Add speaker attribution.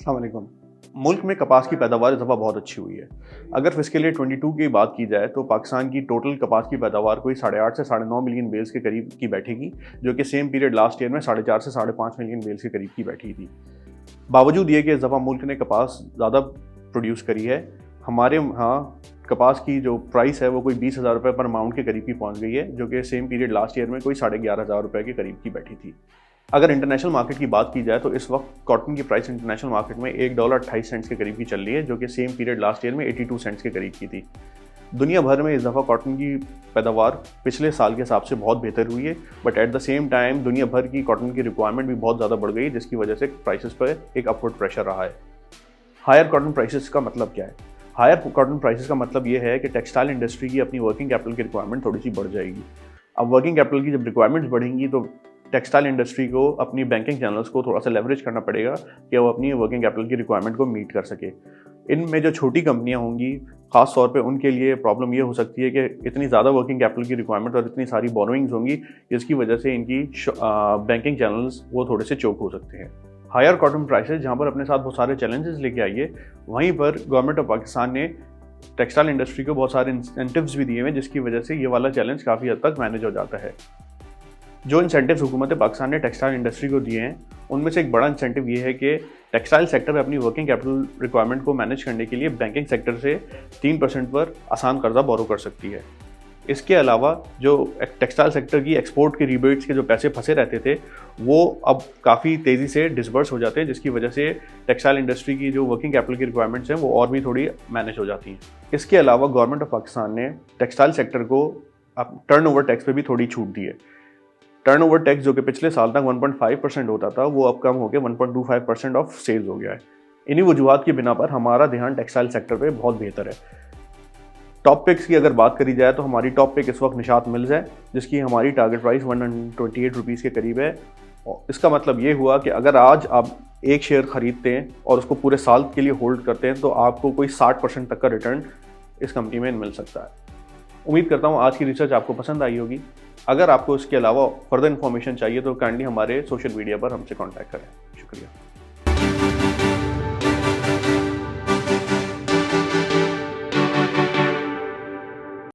Speaker 1: अस्सलाम वालेकुम। मुल्क में कपास की पैदावार इस दफ़ा बहुत अच्छी हुई है। अगर फिस्कल ईयर 22 की बात की जाए तो पाकिस्तान की टोटल कपास की पैदावार कोई 8.5 से 9.5 मिलियन बेल्स के करीब की बैठेगी, जो कि सेम पीरियड लास्ट ईयर में 4.5 से 5.5 मिलियन बेल्स के करीब की बैठी थी। बावजूद ये कि इस दफ़ा मुल्क ने कपास ज़्यादा प्रोड्यूस करी है, हमारे यहाँ कपास की जो प्राइस है वो कोई 20,000 रुपये पर माउंट के करीब की पहुँच गई है, जो कि सेम पीरियड लास्ट ईयर में कोई 11,500 रुपये के करीब की बैठी थी। अगर इंटरनेशनल मार्केट की बात की जाए तो इस वक्त कॉटन की प्राइस इंटरनेशनल मार्केट में $1.28 के करीब की चल रही है, जो कि सेम पीरियड लास्ट ईयर में 82 सेंट्स के करीब की थी। दुनिया भर में इस दफ़ा कॉटन की पैदावार पिछले साल के हिसाब से बहुत बेहतर हुई है, but at the same time दुनिया भर की कॉटन की रिक्वायरमेंट भी बहुत ज़्यादा बढ़ गई, जिसकी वजह से प्राइसेस पर एक अपवर्ड प्रेशर रहा है। हायर कॉटन प्राइसेस का मतलब क्या है? हायर कॉटन प्राइसेस का मतलब ये है कि टेक्सटाइल इंडस्ट्री की अपनी वर्किंग कैपिटल की रिक्वायरमेंट थोड़ी सी बढ़ जाएगी। अब वर्किंग कैपिटल की जब रिक्वायरमेंट्स बढ़ेंगी तो टेक्सटाइल इंडस्ट्री को अपनी बैंकिंग चैनल्स को थोड़ा सा लेवरेज करना पड़ेगा कि वो अपनी वर्किंग कैपिटल की रिक्वायरमेंट को मीट कर सके। इनमें जो छोटी कंपनियां होंगी, खास तौर पे उनके लिए प्रॉब्लम ये हो सकती है कि इतनी ज़्यादा वर्किंग कैपिटल की रिक्वायरमेंट और इतनी सारी बोरोइंग्स होंगी, जिसकी वजह से इनकी बैंकिंग चैनल्स वो थोड़े से चोक हो सकते हैं। हायर कॉटन प्राइसेस जहाँ पर अपने साथ बहुत सारे चैलेंजेस लेके आई है, वहीं पर गवर्नमेंट ऑफ पाकिस्तान ने टेक्सटाइल इंडस्ट्री को बहुत सारे इंसेंटिव्स भी दिए हैं, जिसकी वजह से ये वाला चैलेंज काफ़ी हद तक मैनेज हो जाता है। जो इंसेंटिव्स हुकूमत पाकिस्तान ने टेक्सटाइल इंडस्ट्री को दिए हैं, उनमें से एक बड़ा इंसेंटिव ये है कि टेक्सटाइल सेक्टर में अपनी वर्किंग कैपिटल रिक्वायरमेंट को मैनेज करने के लिए बैंकिंग सेक्टर से 3% पर आसान कर्जा बोरो कर सकती है। इसके अलावा जो टेक्सटाइल सेक्टर की एक्सपोर्ट के रिबेट्स के जो पैसे फंसे रहते थे, वो अब काफ़ी तेज़ी से डिसबर्स हो जाते हैं, जिसकी वजह से टेक्सटाइल इंडस्ट्री की जो वर्किंग कैपिटल की रिक्वायरमेंट्स हैं वो और भी थोड़ी मैनेज हो जाती हैं। इसके अलावा गवर्नमेंट ऑफ पाकिस्तान ने टेक्सटाइल सेक्टर को अब टर्नओवर टैक्स पे भी थोड़ी छूट दी है। टर्नओवर टैक्स जो कि पिछले साल तक 1.5% होता था, वो अब कम होकर 1.25% ऑफ सेल्स हो गया है। इन्हीं वजूहात की बिना पर हमारा ध्यान टेक्सटाइल सेक्टर पे बहुत बेहतर है। टॉप पिक्स की अगर बात करी जाए तो हमारी टॉप पिक इस वक्त निशात मिल्स है, जिसकी हमारी टारगेट प्राइस 128 रुपीज़ के करीब है। और इसका मतलब ये हुआ कि अगर आज आप एक शेयर खरीदते हैं और उसको पूरे साल के लिए होल्ड करते हैं तो आपको कोई 60% तक का रिटर्न इस कंपनी में मिल सकता है। उम्मीद करता हूँ आज की रिसर्च आपको पसंद आई होगी। अगर आपको इसके अलावा फर्दर इन्फॉर्मेशन चाहिए तो काइंडली हमारे सोशल मीडिया पर हमसे कांटेक्ट करें। शुक्रिया।